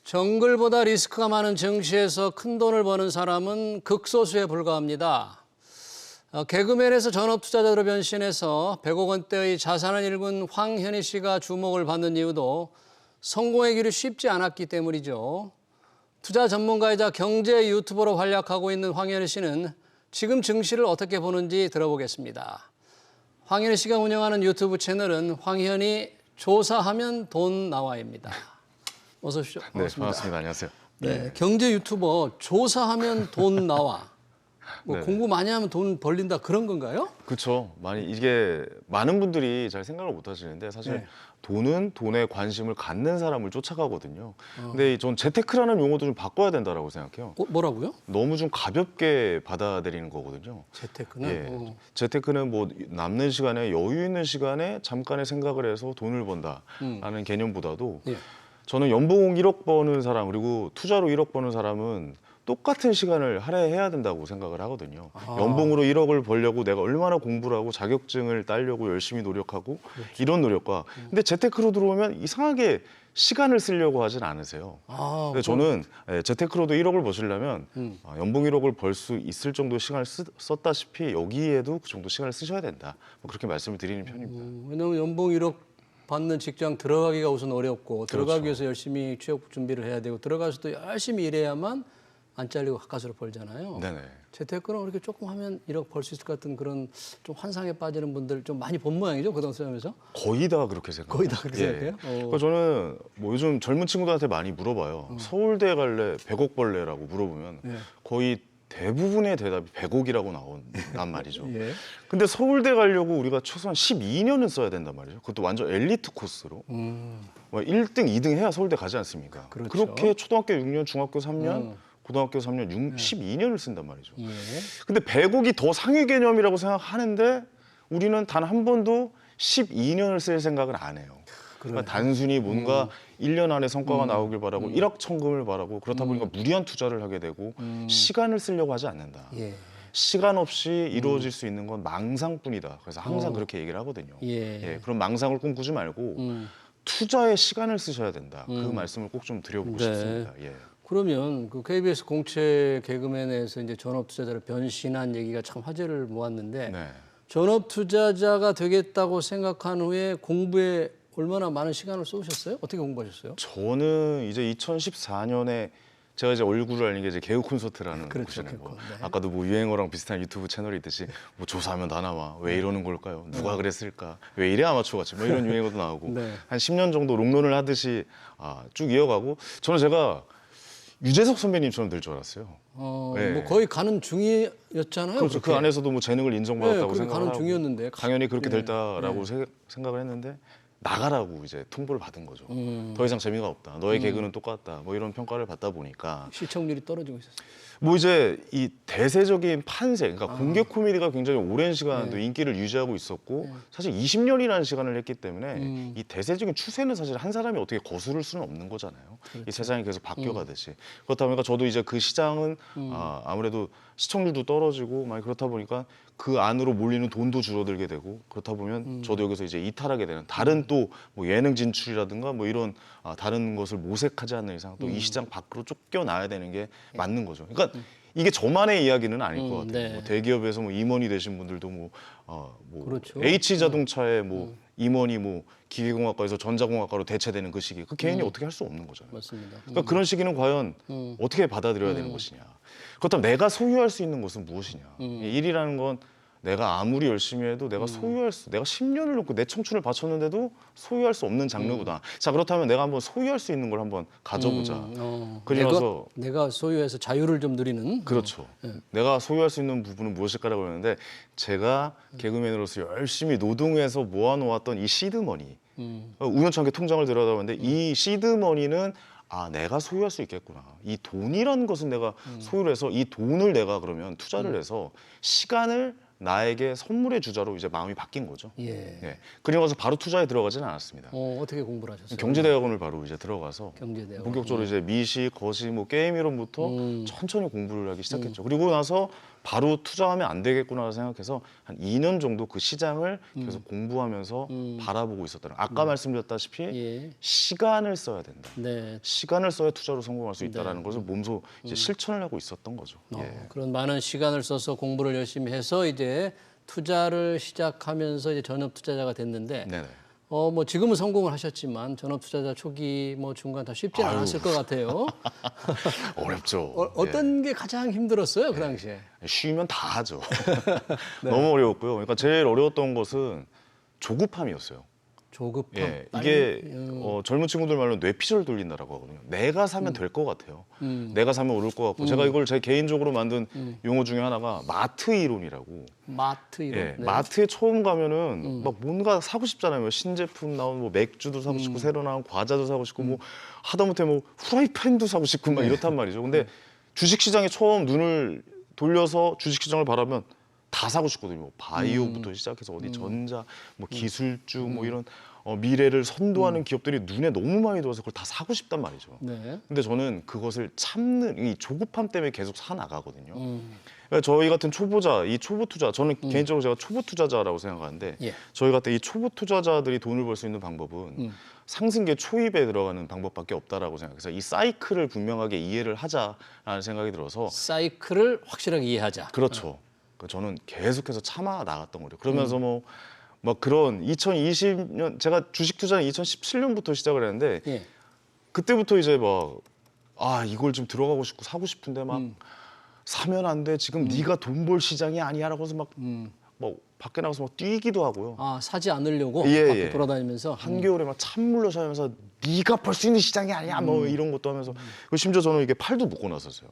정글보다 리스크가 많은 증시에서 큰 돈을 버는 사람은 극소수에 불과합니다. 개그맨에서 전업투자자로 변신해서 100억 원대의 자산을 일군 황현희 씨가 주목을 받는 이유도 성공의 길이 쉽지 않았기 때문이죠. 투자 전문가이자 경제 유튜버로 활약하고 있는 황현희 씨는 지금 증시를 어떻게 보는지 들어보겠습니다. 황현희 씨가 운영하는 유튜브 채널은 황현희 조사하면 돈 나와입니다. 어서 오십시오. 네, 반갑습니다. 안녕하세요. 네, 경제 유튜버 조사하면 돈 나와. 뭐 네네. 공부 많이 하면 돈 벌린다 그런 건가요? 그렇죠. 이게 많은 분들이 잘 생각을 못 하시는데 사실 네. 돈은 돈에 관심을 갖는 사람을 쫓아가거든요. 근데 전 재테크라는 용어도 좀 바꿔야 된다라고 생각해요. 뭐라고요? 너무 좀 가볍게 받아들이는 거거든요. 재테크는? 예. 재테크는 뭐 남는 시간에 여유 있는 시간에 잠깐의 생각을 해서 돈을 번다라는 개념보다도 예. 저는 연봉 1억 버는 사람 그리고 투자로 1억 버는 사람은 똑같은 시간을 할애해야 된다고 생각을 하거든요. 연봉으로 1억을 벌려고 내가 얼마나 공부를 하고 자격증을 따려고 열심히 노력하고 이런 노력과 근데 재테크로 들어오면 이상하게 시간을 쓰려고 하진 않으세요. 근데 저는 재테크로도 1억을 버시려면 연봉 1억을 벌 수 있을 정도 시간을 썼다시피 여기에도 그 정도 시간을 쓰셔야 된다. 뭐 그렇게 말씀을 드리는 편입니다. 왜냐하면 연봉 1억 받는 직장 들어가기가 우선 어렵고 들어가기 그렇죠. 위해서 열심히 취업 준비를 해야 되고 들어가서도 열심히 일해야만 안 잘리고 가까스로 벌잖아요. 네네. 재테크는 그렇게 조금 하면 1억 벌 수 있을 것 같은 그런 좀 환상에 빠지는 분들 좀 많이 본 모양이죠, 그 당시에서. 거의 다 그렇게 생각해요. 거의 다 그렇게 생각해요? 그래서 저는 뭐 요즘 젊은 친구들한테 많이 물어봐요. 서울대 갈래, 100억 벌래라고 물어보면 예. 거의 대부분의 대답이 100억이라고 나온단 말이죠. 예. 근데 서울대 가려고 우리가 최소한 12년은 써야 된단 말이죠. 그것도 완전 엘리트 코스로. 뭐 1등, 2등 해야 서울대 가지 않습니까? 그렇죠. 그렇게 초등학교 6년, 중학교 3년, 고등학교 3년, 12년을 쓴단 말이죠. 예. 근데 100억이 더 상위 개념이라고 생각하는데 우리는 단 한 번도 12년을 쓸 생각을 안 해요. 그러니까 단순히 뭔가 1년 안에 성과가 나오길 바라고 1억 천금을 바라고 그렇다 보니까 무리한 투자를 하게 되고 시간을 쓰려고 하지 않는다. 예. 시간 없이 이루어질 수 있는 건 망상뿐이다. 그래서 항상 그렇게 얘기를 하거든요. 예. 그런 망상을 꿈꾸지 말고 투자에 시간을 쓰셔야 된다. 그 말씀을 꼭 좀 드려보고 네. 싶습니다. 예. 그러면 그 KBS 공채 개그맨에서 이제 전업 투자자로 변신한 얘기가 참 화제를 모았는데 네. 전업 투자자가 되겠다고 생각한 후에 공부에 얼마나 많은 시간을 쏟으셨어요? 어떻게 공부하셨어요? 저는 이제 2014년에 제가 이제 얼굴을 알린 게 이제 개그 콘서트라는 그렇죠, 곳이네요. 개그, 네. 아까도 뭐 유행어랑 비슷한 유튜브 채널이 있듯이 뭐 조사하면 다 나와. 왜 이러는 걸까요? 누가 그랬을까? 왜 이래 아마추어 같이? 뭐 이런 유행어도 나오고 네. 한 10년 정도 롱런을 하듯이 쭉 이어가고 저는 제가 유재석 선배님처럼 될 줄 알았어요. 네. 뭐 거의 가는 중이었잖아요. 그렇죠. 그 그렇게. 안에서도 뭐 재능을 인정받았다고 그렇게 생각을 가는 하고 중이었는데. 당연히 그렇게 네. 될다라고 생각을 했는데 나가라고 이제 통보를 받은 거죠. 더 이상 재미가 없다. 너의 개그는 똑같다. 뭐 이런 평가를 받다 보니까 시청률이 떨어지고 있었어요. 뭐 이제 이 대세적인 판세, 그러니까 공개 코미디가 굉장히 오랜 시간도 인기를 유지하고 있었고 사실 20년이라는 시간을 했기 때문에 이 대세적인 추세는 사실 한 사람이 어떻게 거스를 수는 없는 거잖아요. 이 세상이 계속 바뀌어가듯이 그렇다 보니까 저도 이제 그 시장은 아무래도 시청률도 떨어지고 많이 그렇다 보니까 그 안으로 몰리는 돈도 줄어들게 되고 그렇다 보면 저도 여기서 이제 이탈하게 되는 다른 또 뭐 예능 진출이라든가 뭐 이런 다른 것을 모색하지 않는 이상 또 이 시장 밖으로 쫓겨나야 되는 게 맞는 거죠. 그러니까 이게 저만의 이야기는 아닐 것 같아요. 네. 뭐 대기업에서 뭐 임원이 되신 분들도 뭐 그렇죠. H 자동차의 뭐 임원이 뭐 기계공학과에서 전자공학과로 대체되는 그 시기, 그 개인이 어떻게 할 수 없는 거잖아요. 맞습니다. 그러니까 그런 시기는 과연 어떻게 받아들여야 되는 것이냐. 그렇다면 내가 소유할 수 있는 것은 무엇이냐. 이 일이라는 건 내가 아무리 열심히 해도 내가 내가 10년을 놓고 내 청춘을 바쳤는데도 소유할 수 없는 장르구나. 자, 그렇다면 내가 한번 소유할 수 있는 걸 한번 가져보자. 그러면서 내가 소유해서 자유를 좀 누리는. 그렇죠. 내가 소유할 수 있는 부분은 무엇일까라고 했는데 제가 개그맨으로서 열심히 노동해서 모아놓았던 이 시드머니, 우연찮게 통장을 들여다봤는데 이 시드머니는 내가 소유할 수 있겠구나. 이 돈이라는 것은 내가 소유를 해서 이 돈을 내가 그러면 투자를 해서 시간을 나에게 선물의 주자로 이제 마음이 바뀐 거죠. 예. 그리고 나서 바로 투자에 들어가지는 않았습니다. 어떻게 공부를 하셨어요? 경제대학원을 바로 이제 들어가서 경제대학원. 본격적으로 이제 미시, 거시, 뭐 게임 이론부터 천천히 공부를 하기 시작했죠. 그리고 나서 바로 투자하면 안 되겠구나 생각해서 한 2년 정도 그 시장을 계속 공부하면서 바라보고 있었다는. 아까 말씀드렸다시피 예. 시간을 써야 된다. 네. 시간을 써야 투자로 성공할 수 있다라는 것을 몸소 이제 실천을 하고 있었던 거죠. 그런 많은 시간을 써서 공부를 열심히 해서 이제 투자를 시작하면서 이제 전업 투자자가 됐는데 네네. 뭐 지금은 성공을 하셨지만 전업 투자자 초기 뭐 중간 다 쉽지 않았을 것 같아요. 어렵죠. 어떤 게 가장 힘들었어요 그 당시에? 쉬면 다 하죠. 너무 어려웠고요. 그러니까 제일 어려웠던 것은 조급함이었어요. 조급함. 예, 이게 젊은 친구들 말로 뇌피셜 돌린다라고 하거든요. 내가 사면 될 것 같아요. 내가 사면 오를 것 같고 제가 이걸 제 개인적으로 만든 용어 중에 하나가 마트 이론이라고. 마트 이론. 예, 네. 마트에 처음 가면은 막 뭔가 사고 싶잖아요. 뭐 신제품 나온 뭐 맥주도 사고 싶고 새로 나온 과자도 사고 싶고 뭐 하다못해 뭐 후라이팬도 사고 싶고 막 이렇단 말이죠. 근데 주식시장에 처음 눈을 돌려서 주식시장을 바라면 다 사고 싶거든요. 뭐 바이오부터 시작해서 어디 전자, 뭐 기술주, 뭐 이런 미래를 선도하는 기업들이 눈에 너무 많이 들어와서 그걸 다 사고 싶단 말이죠. 네. 근데 저는 그것을 참는 이 조급함 때문에 계속 사 나가거든요. 그러니까 저희 같은 초보자, 이 초보 투자, 저는 개인적으로 제가 초보 투자자라고 생각하는데 예. 저희 같은 이 초보 투자자들이 돈을 벌 수 있는 방법은 상승계 초입에 들어가는 방법밖에 없다라고 생각해서 이 사이클을 분명하게 이해를 하자라는 생각이 들어서 사이클을 확실하게 이해하자. 그렇죠. 저는 계속해서 참아 나갔던 거죠. 그러면서 뭐 그런 2020년 제가 주식 투자는 2017년부터 시작을 했는데 예. 그때부터 이제 막 이걸 좀 들어가고 싶고 사고 싶은데 막 사면 안 돼. 지금 네가 돈 벌 시장이 아니야라고 해서 막 밖에 나가서 막 뛰기도 하고요. 사지 않으려고 예, 밖에 예. 돌아다니면서 한겨울에 막 찬물로 샤면서 네가 벌 수 있는 시장이 아니야. 뭐 이런 것도 하면서 심지어 저는 이게 팔도 묶고 나섰어요.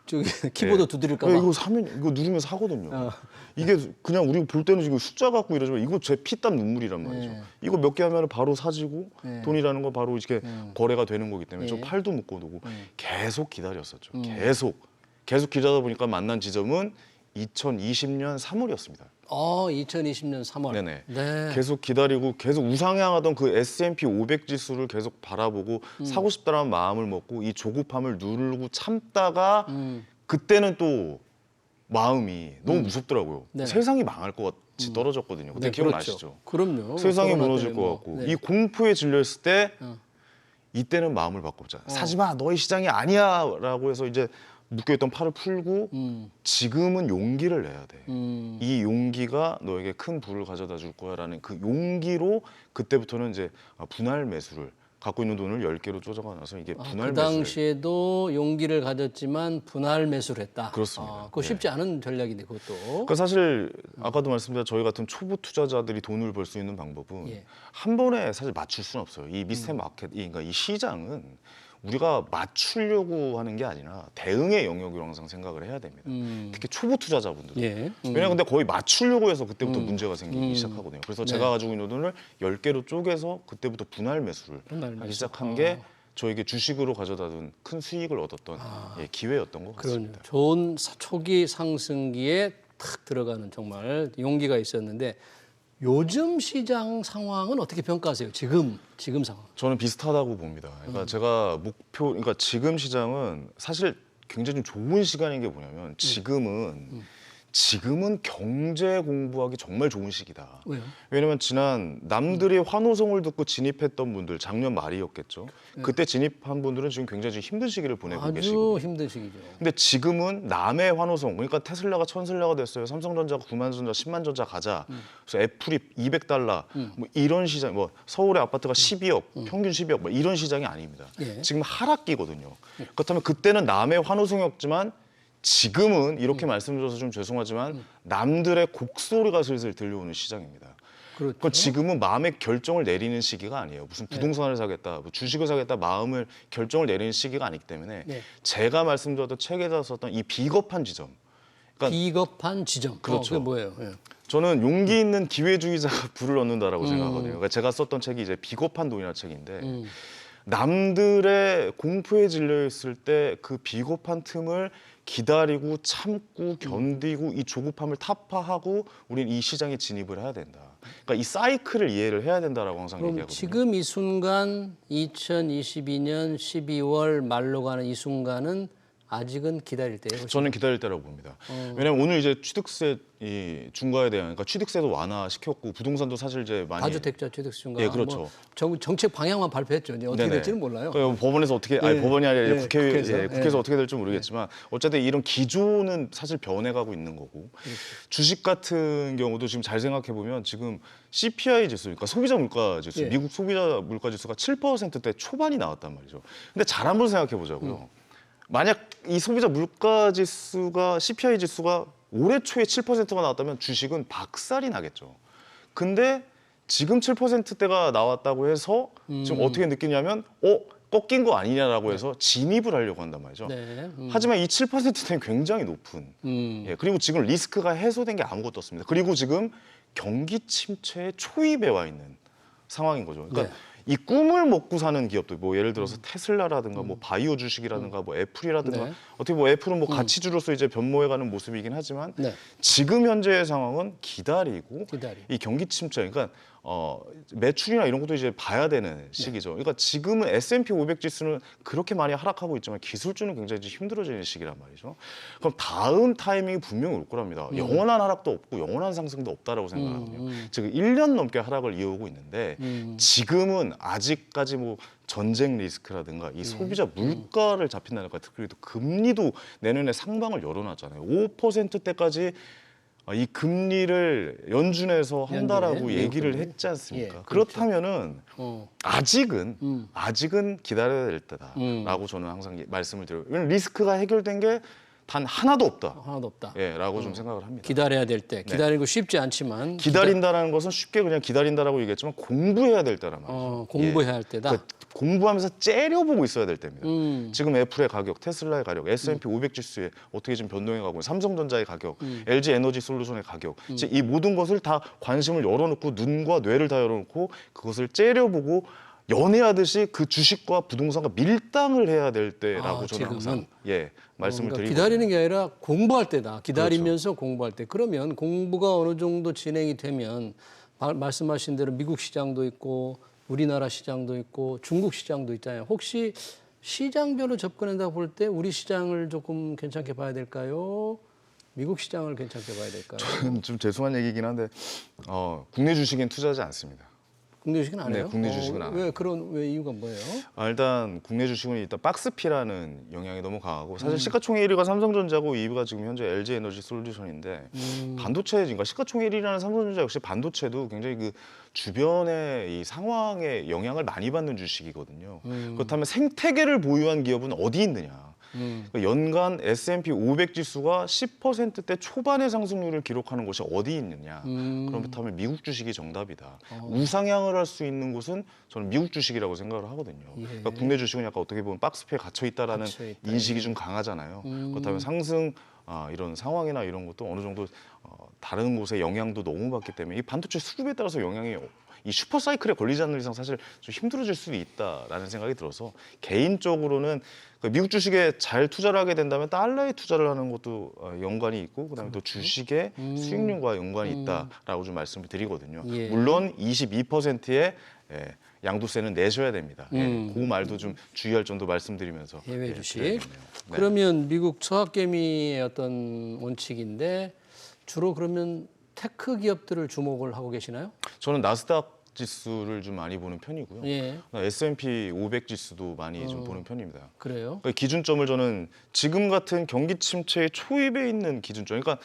저기 키보드 두드릴까 봐. 이거 사면 이거 누르면 사거든요. 이게 그냥 우리가 볼 때는 지금 숫자 갖고 이러지만 이거 제 피땀 눈물이란 말이죠. 이거 몇 개 하면 바로 사지고 돈이라는 거 바로 이렇게 거래가 되는 거기 때문에 저 팔도 묶어 두고 계속 기다렸었죠. 계속 기다리다 보니까 만난 지점은 2020년 3월이었습니다. 2020년 3월. 네네. 네. 계속 기다리고 계속 우상향하던 그 S&P 500 지수를 계속 바라보고 사고 싶다는 마음을 먹고 이 조급함을 누르고 참다가 그때는 또 마음이 너무 무섭더라고요. 네. 세상이 망할 것 같이 떨어졌거든요. 그때 네, 기억나시죠? 그렇죠. 그럼요. 세상이 코로나 무너질 때문에 것 뭐. 같고 네. 이 공포에 질렸을 때 이때는 마음을 바꾸자. 사지 마. 너의 시장이 아니야라고 해서 이제 묶여있던 팔을 풀고 지금은 용기를 내야 돼. 이 용기가 너에게 큰 부를 가져다 줄 거야라는 그 용기로 그때부터는 이제 분할 매수를 갖고 있는 돈을 10개로 쪼개가 나서 이게 분할 그 매수를 당시에도 용기를 가졌지만 분할 매수를 했다. 그렇습니다. 그거 쉽지 않은 전략인데 그것도. 그러니까 사실 아까도 말씀드린 저희 같은 초보 투자자들이 돈을 벌 수 있는 방법은 예. 한 번에 사실 맞출 수는 없어요. 이 미스터 마켓, 그러니까 이 시장은 우리가 맞추려고 하는 게 아니라 대응의 영역으로 항상 생각을 해야 됩니다. 특히 초보 투자자분들. 예. 왜냐하면 근데 거의 맞추려고 해서 그때부터 문제가 생기기 시작하거든요. 그래서 제가 가지고 있는 돈을 10개로 쪼개서 그때부터 분할 매수를 하기 시작한 게 저에게 주식으로 가져다 둔 큰 수익을 얻었던 기회였던 것 그런 같습니다. 좋은 초기 상승기에 탁 들어가는 정말 용기가 있었는데 요즘 시장 상황은 어떻게 평가하세요? 지금 상황. 저는 비슷하다고 봅니다. 그러니까 제가 그러니까 지금 시장은 사실 굉장히 좀 좋은 시간인 게 뭐냐면 지금은 경제 공부하기 정말 좋은 시기다. 왜요? 왜냐면 지난 남들의 환호성을 듣고 진입했던 분들 작년 말이었겠죠. 그때 진입한 분들은 지금 굉장히 힘든 시기를 보내고 계시고. 아주 힘든 시기죠. 근데 지금은 남의 환호성, 그러니까 테슬라가 1000슬라가 됐어요. 삼성전자가 9만전자, 10만전자 가자. 그래서 애플이 $200, 뭐 이런 시장, 뭐 서울의 아파트가 12억, 평균 12억, 뭐 이런 시장이 아닙니다. 예. 지금 하락기거든요. 그렇다면 그때는 남의 환호성이었지만 지금은 이렇게 말씀드려서 좀 죄송하지만 남들의 곡소리가 슬슬 들려오는 시장입니다. 그렇죠. 그러니까 지금은 마음의 결정을 내리는 시기가 아니에요. 무슨 부동산을 사겠다, 뭐 주식을 사겠다 마음을 결정을 내리는 시기가 아니기 때문에 네. 제가 말씀드렸던 책에서 썼던 이 비겁한 지점. 그러니까 비겁한 지점. 그렇죠. 그게 뭐예요? 예. 저는 용기 있는 기회주의자가 불을 얻는다라고 생각하거든요. 그러니까 제가 썼던 책이 이제 비겁한 돈이라는 책인데 남들의 공포에 질려 있을 때 그 비겁한 틈을 기다리고 참고 견디고 이 조급함을 타파하고 우리는 이 시장에 진입을 해야 된다. 그러니까 이 사이클을 이해를 해야 된다라고 항상 그럼 얘기하거든요. 지금 이 순간 2022년 12월 말로 가는 이 순간은 아직은 기다릴 때예요. 저는 기다릴 때라고 봅니다. 왜냐하면 오늘 이제 취득세 이 중과에 대한 그러니까 취득세도 완화시켰고 부동산도 사실 이제 많이 다주택자 취득세 중과. 예, 그렇죠. 뭐 정책 방향만 발표했죠. 이제 어떻게 네네. 될지는 몰라요. 법원에서 어떻게 아니 예. 법원이 아니라 예, 국회 국회에서. 국회에서 예. 어떻게 될지 모르겠지만 어쨌든 이런 기조는 사실 변해가고 있는 거고 주식 같은 경우도 지금 잘 생각해 보면 지금 CPI 지수, 그러니까 소비자 물가 지수, 예. 미국 소비자 물가 지수가 7%대 초반이 나왔단 말이죠. 근데 잘 한번 생각해 보자고요. 만약 이 소비자 물가 지수가 CPI 지수가 올해 초에 7%가 나왔다면 주식은 박살이 나겠죠. 근데 지금 7%대가 나왔다고 해서 지금 어떻게 느끼냐면 꺾인 거 아니냐라고 해서 진입을 하려고 한단 말이죠. 네. 하지만 이 7%대는 굉장히 높은. 예, 그리고 지금 리스크가 해소된 게 아무것도 없습니다. 그리고 지금 경기 침체의 초입에 와 있는 상황인 거죠. 그러니까 네. 이 꿈을 먹고 사는 기업들, 뭐 예를 들어서 테슬라라든가 뭐 바이오 주식이라든가 뭐 애플이라든가 네. 어떻게 뭐 애플은 뭐 가치주로서 이제 변모해가는 모습이긴 하지만 네. 지금 현재의 상황은 기다리고 기다리고. 이 경기 침체, 그러니까 매출이나 이런 것도 이제 봐야 되는 시기죠. 그러니까 지금은 S&P 500 지수는 그렇게 많이 하락하고 있지만 기술주는 굉장히 이제 힘들어지는 시기란 말이죠. 그럼 다음 타이밍이 분명히 올 거랍니다. 영원한 하락도 없고 영원한 상승도 없다라고 생각하거든요. 지금 1년 넘게 하락을 이어오고 있는데 지금은 아직까지 뭐 전쟁 리스크라든가 이 소비자 물가를 잡힌다는 것, 그리고 금리도 내년에 상방을 열어놨잖아요. 5%대까지 이 금리를 연준에서 한다라고 연준에, 얘기를 미국 했지 않습니까? 예, 그렇죠. 그렇다면은 아직은 기다려야 될 때다라고 저는 항상 말씀을 드려요. 왜냐면 리스크가 해결된 게 단 하나도 없다. 하나도 없다. 예, 라고 좀 생각을 합니다. 기다려야 될 때. 기다리고 쉽지 않지만 기다린다라는 것은 쉽게 그냥 기다린다라고 얘기했지만 공부해야 될 때란 말이죠. 공부해야 할 때다. 그러니까 공부하면서 째려보고 있어야 될 때입니다. 지금 애플의 가격, 테슬라의 가격, S&P 500 지수에 어떻게 지금 변동해가고 있는 삼성전자의 가격, LG 에너지 솔루션의 가격, 이 모든 것을 다 관심을 열어놓고 눈과 뇌를 다 열어놓고 그것을 째려보고 연애하듯이 그 주식과 부동산과 밀당을 해야 될 때라고 저는 항상 말씀을 그러니까 드리고 기다리는 게 아니라 공부할 때다. 기다리면서 공부할 때. 그러면 공부가 어느 정도 진행이 되면 말씀하신 대로 미국 시장도 있고 우리나라 시장도 있고 중국 시장도 있잖아요. 혹시 시장별로 접근한다고 볼 때 우리 시장을 조금 괜찮게 봐야 될까요? 미국 시장을 괜찮게 봐야 될까요? 저는 좀 죄송한 얘기긴 한데 국내 주식엔 투자하지 않습니다. 국내 주식은 안 해요? 네, 국내 주식은 안 해요. 왜 이유가 뭐예요? 일단 국내 주식은 일단 박스피라는 영향이 너무 강하고 사실 시가총액 1위가 삼성전자고 2위가 지금 현재 LG 에너지 솔루션인데 반도체, 그러니까 시가총액 1위라는 삼성전자 역시 반도체도 굉장히 그 주변의 이 상황에 영향을 많이 받는 주식이거든요. 그렇다면 생태계를 보유한 기업은 어디 있느냐? 그러니까 연간 S&P 500 지수가 10%대 초반의 상승률을 기록하는 곳이 어디 있느냐? 그렇다면 미국 주식이 정답이다. 우상향을 할 수 있는 곳은 저는 미국 주식이라고 생각을 하거든요. 그러니까 국내 주식은 약간 어떻게 보면 박스피에 갇혀 있다라는 인식이 좀 강하잖아요. 그렇다면 상승 이런 상황이나 이런 것도 어느 정도 다른 곳에 영향도 너무 받기 때문에 이 반도체 수급에 따라서 영향이 이 슈퍼 사이클에 걸리지 않는 이상 사실 좀 힘들어질 수도 있다라는 생각이 들어서 개인적으로는 미국 주식에 잘 투자를 하게 된다면 달러에 투자를 하는 것도 연관이 있고 그다음에 또 주식의 수익률과 연관이 있다라고 좀 말씀을 드리거든요. 예. 물론 22%의 양도세는 내셔야 됩니다. 그 말도 좀 주의할 점도 말씀드리면서 해외 주식. 드려야겠네요. 네. 그러면 미국 서학개미의 어떤 원칙인데 주로 그러면 테크 기업들을 주목을 하고 계시나요? 저는 나스닥 지수를 좀 많이 보는 편이고요. 예. S&P 500 지수도 많이 좀 보는 편입니다. 그래요? 그러니까 기준점을 저는 지금 같은 경기 침체의 초입에 있는 기준점. 그러니까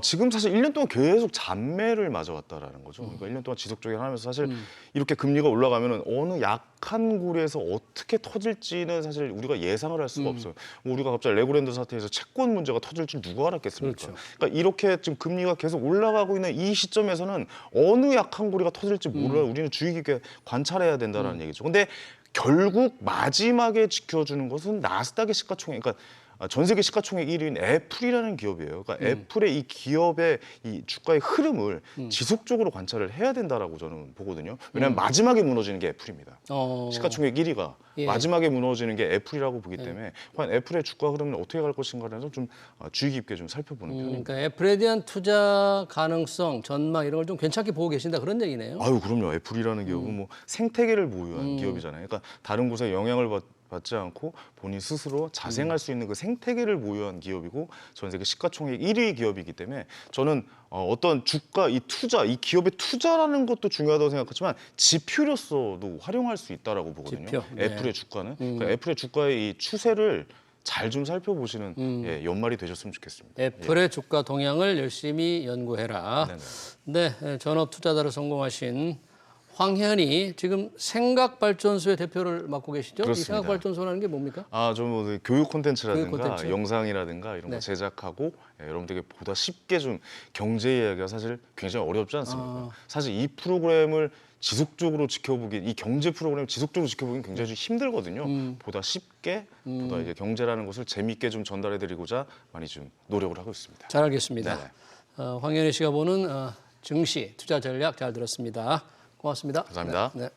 지금 사실 1년 동안 계속 잔매를 맞아왔다라는 거죠. 그러니까 1년 동안 지속적으로 하면서 사실 이렇게 금리가 올라가면은 어느 약한 굴에서 어떻게 터질지는 사실 우리가 예상을 할 수가 없어요. 뭐 우리가 갑자기 레고랜드 사태에서 채권 문제가 터질 줄 누가 알았겠습니까? 그렇죠. 그러니까 이렇게 지금 금리가 계속 올라가고 있는 이 시점에서는 어느 약한 고리가 터질지 몰라요. 우리는 주의 깊게 관찰해야 된다는 얘기죠. 근데 결국 마지막에 지켜주는 것은 나스닥의 시가총액, 그러니까 전 세계 시가총액 1위인 애플이라는 기업이에요. 그러니까 애플의 이 기업의 이 주가의 흐름을 지속적으로 관찰을 해야 된다라고 저는 보거든요. 왜냐하면 마지막에 무너지는 게 애플입니다. 시가총액 1위가. 예. 마지막에 무너지는 게 애플이라고 보기 때문에 과연 애플의 주가 흐름은 어떻게 갈 것인가를 좀 주의 깊게 좀 살펴보는 편입니다. 그러니까 애플에 대한 투자 가능성, 전망 이런 걸 좀 괜찮게 보고 계신다 그런 얘기네요. 아유 그럼요. 애플이라는 기업은 뭐 생태계를 보유한 기업이잖아요. 그러니까 다른 곳에 영향을 받지 않고 본인 스스로 자생할 수 있는 그 생태계를 보유한 기업이고 전 세계 시가총액 1위 기업이기 때문에 저는 어떤 주가 이 투자 이 기업의 투자라는 것도 중요하다고 생각하지만 지표로서도 활용할 수 있다라고 보거든요. 지표, 네. 애플의 주가는 그러니까 애플의 주가의 이 추세를 잘 좀 살펴보시는 예, 연말이 되셨으면 좋겠습니다. 애플의 주가 동향을 열심히 연구해라. 네네. 네, 전업 투자자로 성공하신 황현희 지금 생각발전소의 대표를 맡고 계시죠? 이 그렇습니다. 생각발전소라는 게 뭡니까? 좀 교육 콘텐츠라든가 교육 콘텐츠? 영상이라든가 이런 네. 거 제작하고 여러분들에게 보다 쉽게 좀 경제 이야기가 사실 굉장히 어렵지 않습니까? 사실 이 프로그램을 지속적으로 지켜보기, 이 경제 프로그램을 지속적으로 지켜보기는 굉장히 좀 힘들거든요. 보다 쉽게, 보다 이제 경제라는 것을 재미있게 좀 전달해드리고자 많이 좀 노력을 하고 있습니다. 잘 알겠습니다. 네네. 황현희 씨가 보는 증시 투자 전략 잘 들었습니다. 고맙습니다. 감사합니다. 네.